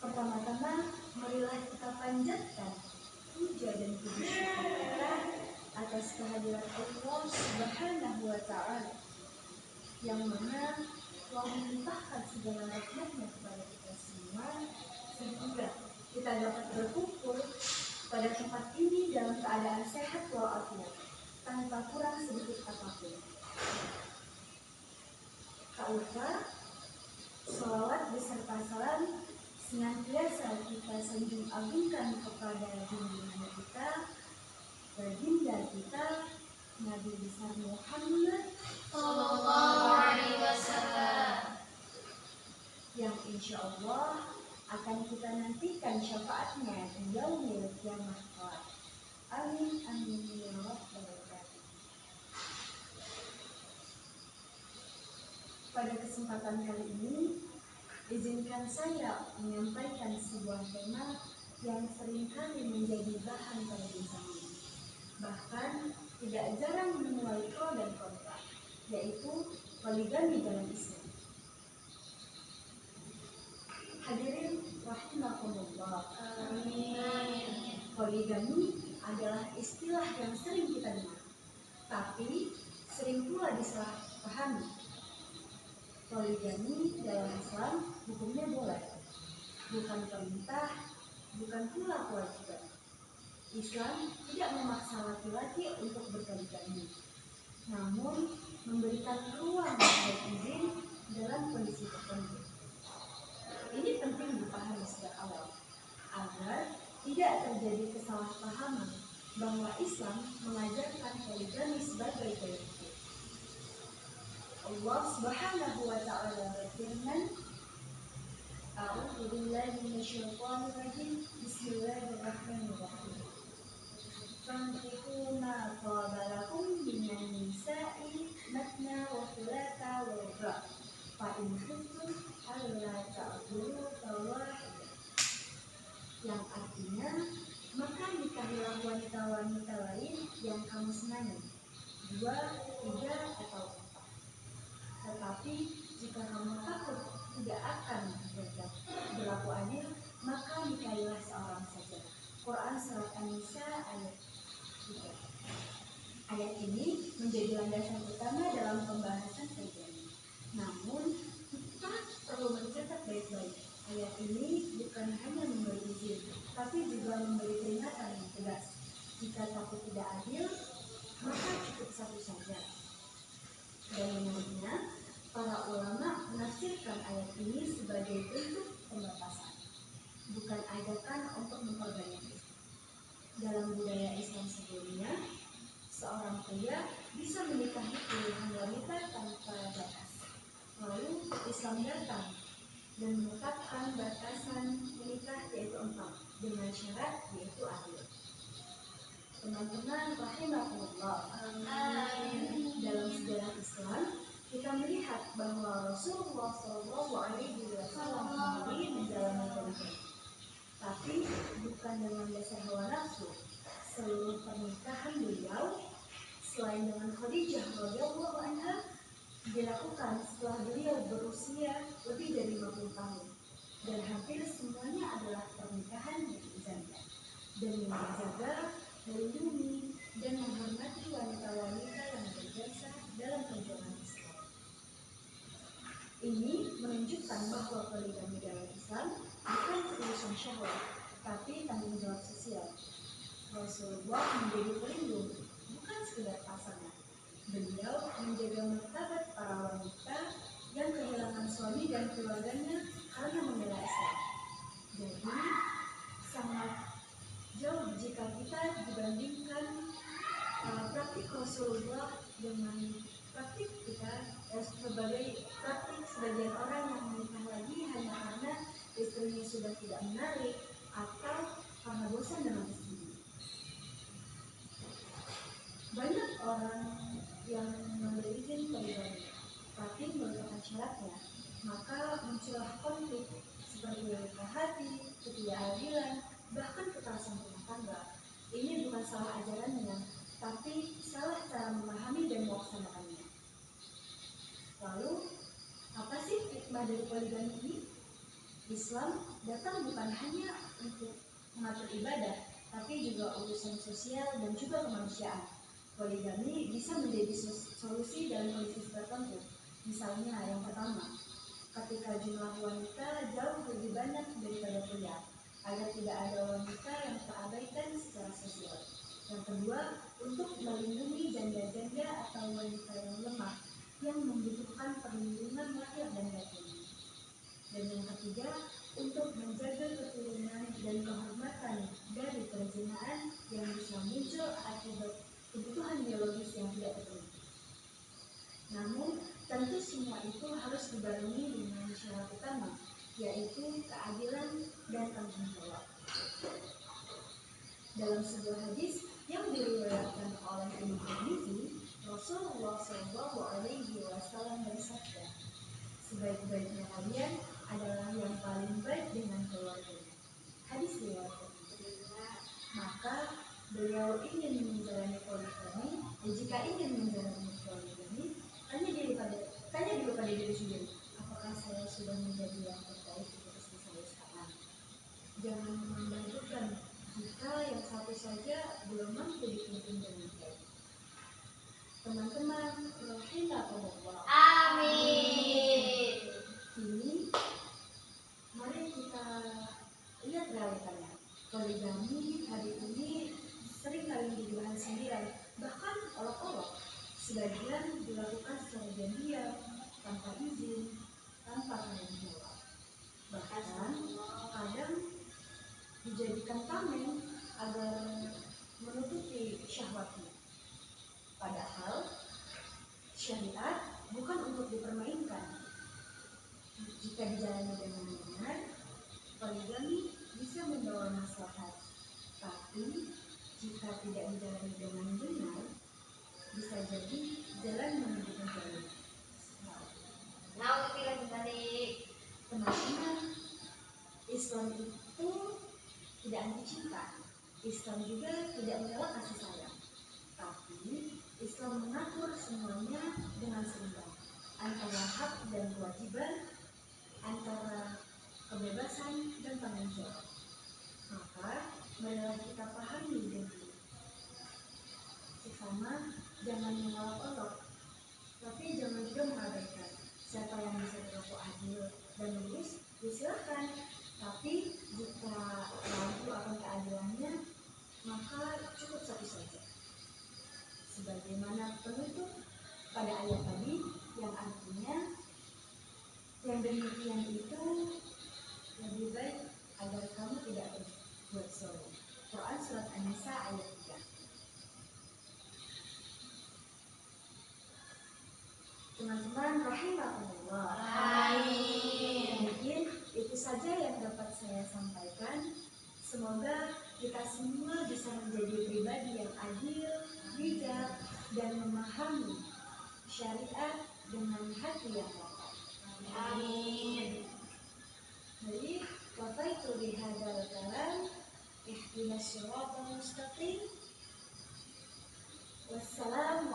Pertama-tama, marilah kita panjatkan puja dan puji syukur kita atas kehadiran Allah Subhanahu wa Ta'ala, yang mana telah melimpahkan segala rahmatnya kepada kita semua, sehingga kita dapat berkumpul pada tempat ini dalam keadaan sehat walafiat, tanpa kurang sedikit apapun. Tak lupa, sholawat beserta salam senantiasa kita sanjung agungkan kepada junjungan kita, baginda kita, Nabi besar Muhammad Sallallahu Alaihi Wasallam, yang insya Allah akan kita nantikan syafaatnya di yaumil kiamah kelak. Amin amin ya rabbal alamin. Pada kesempatan kali ini, izinkan saya menyampaikan sebuah tema yang seringkali menjadi bahan perbincangan, bahkan tidak jarang menuai pro dan kontra, yaitu poligami dalam Islam. Hadirin rahimakumullah. Amin. Poligami adalah istilah yang sering kita dengar, tapi sering pula disalahpahami. Poligami dalam Islam hukumnya boleh, bukan perintah, bukan pula kewajiban. Islam tidak memaksa laki-laki untuk berpoligami, namun memberikan ruang dan izin dalam kondisi tertentu. Ini penting dipahami sejak awal, agar tidak terjadi kesalahpahaman bahwa Islam mengajarkan poligami sebagai gaya hidup. Allah Subhanahu wa Ta'ala berfirman, A'udzu billahi minasyaitonir rajim. Bismillahirrahmanirrahim. Fankihu ma qaba lakum minan nisa'i matna wa thulatha wa ruba'. Fa in khiftum alla ta'dilu fawahidah. Yang artinya, maka nikahilah wanita-wanita lain yang kamu senangi, 2, 3, atau 4. Tetapi jika kamu takut tidak akan berlaku adil, maka nikahilah seorang saja. Quran Surat An-Nisa ayat 3. Ayat ini menjadi landasan utama dalam pembahasan poligami. Namun, kita perlu mencatat baik-baik. Ayat ini bukan hanya memberi izin, tapi juga memberi peringatan yang tegas. Jika takut tidak adil, maka cukup satu saja. Dan menurutnya, para ulama menafsirkan ayat ini sebagai bentuk pembatasan, bukan ajakan untuk memperbanyak. Dalam budaya Islam sebelumnya, seorang pria bisa menikahi puluhan wanita tanpa batas. Lalu Islam datang dan menetapkan batasan menikah yaitu 4 dengan syarat yaitu adil. Teman-teman rahimakumullah, dalam sejarah Islam kita melihat bahwa Rasulullah SAW sendiri menjalani poligami, tapi bukan dengan dasar hawa nafsu. Seluruh pernikahan beliau selain dengan Khadijah radhiyallahu anha dilakukan setelah beliau berusia lebih dari 50 tahun, dan hampir semuanya adalah pernikahan yang janda demi menjaga, melindungi, dan menghormati wanita-wanita yang berjasa dalam perjuangan Islam. Ini menunjukkan bahwa poligami dalam Islam bukan urusan syahwat, tapi tanggung jawab sosial. Rasulullah menjadi pelindung, bukan sekedar pasangan. Beliau menjaga martabat para wanita yang kehilangan suami dan keluarganya karena membela Islam. Jadi sangat jauh jika kita dibandingkan praktik Rasulullah dengan praktik kita sebagai praktik sebagian orang yang menikah lagi hanya karena istrinya sudah tidak menarik atau karena bosan dengan istrinya. Banyak orang yang memberi izin poligami, tapi melupakan syaratnya, maka muncullah konflik seperti luka hati, ketidakadilan, bahkan kekerasan rumah tangga. Ini bukan salah ajarannya, tapi salah cara memahami dan Islam datang bukan hanya untuk mengatur ibadah, tapi juga urusan sosial dan juga kemanusiaan. Poligami bisa menjadi solusi dalam kondisi tertentu. Misalnya yang pertama, ketika jumlah wanita jauh lebih banyak daripada pria, agar tidak ada wanita yang terabaikan secara sosial. Yang kedua, untuk melindungi janda-janda atau wanita yang lemah yang membutuhkan perlindungan lahir dan batin. Dan yang ketiga, untuk menjaga keturunan dan kehormatan dari perzinahan yang bisa muncul akibat kebutuhan biologis yang tidak terpenuhi. Namun, tentu semua itu harus dibarengi dengan syarat utama, yaitu keadilan dan tanggung jawab. Dalam sebuah hadis yang diriwayatkan oleh Imam Tirmidzi, Rasulullah SAW bersabda, sebaik-baiknya kalian adalah yang paling baik dengan keluarganya. Hadis riwayat Tirmidzi. Maka beliau ingin menjalani poligami, jika ingin menjalani poligami, tanya dulu pada diri sendiri, apakah saya sudah menjadi yang terbaik untuk istri saya sekarang? Jangan membandingkan jika yang satu saja belum mampu dipimpin dengan baik. Teman-teman, rahimakumullah. Amin. Kini, mari kita lihat realitanya. Poligami hari ini sering kali menjadi bahan sindiran, bahkan olok-olok. Sebagian dilakukan secara diam-diam, tanpa izin, tanpa tanggung jawab. Bahkan kadang dijadikan tameng agar menutupi syahwatnya. Padahal syariat bukan untuk dipermainkan. Jika dijalani dengan benar, poligami bisa membawa maslahat. Tapi jika tidak dijalani dengan benar, bisa jadi jalan menuju kejahatan. Nah, kita balik. Teman-teman, Islam itu tidak anti cinta. Islam juga tidak menolak kasih sayang. Tapi Islam mengatur semuanya dengan seimbang antara hak dan kewajiban, antara kebebasan dan tanggung jawab. Maka marilah kita pahami dengan sesama, jangan mengolok-olok, tapi jangan juga mengabaikan. Siapa yang bisa berlaku adil dan lurus, silakan. Tapi jika ragu akan keadilannya, maka cukup satu saja. Sebagaimana penutup pada ayat tadi, yang artinya yang demikian itu lebih baik agar kamu tidak berbuat zalim. Quran surat An-Nisa ayat 3. Teman-teman rahimakumullah. Amin. Mungkin itu saja yang dapat saya sampaikan. Semoga kita semua bisa menjadi pribadi yang adil, bijak, dan memahami syariat dengan hati yang lapang. Amin. Jadi, wafaitu bihadzal kalam, ihdinas siratal mustaqim. Wassalamu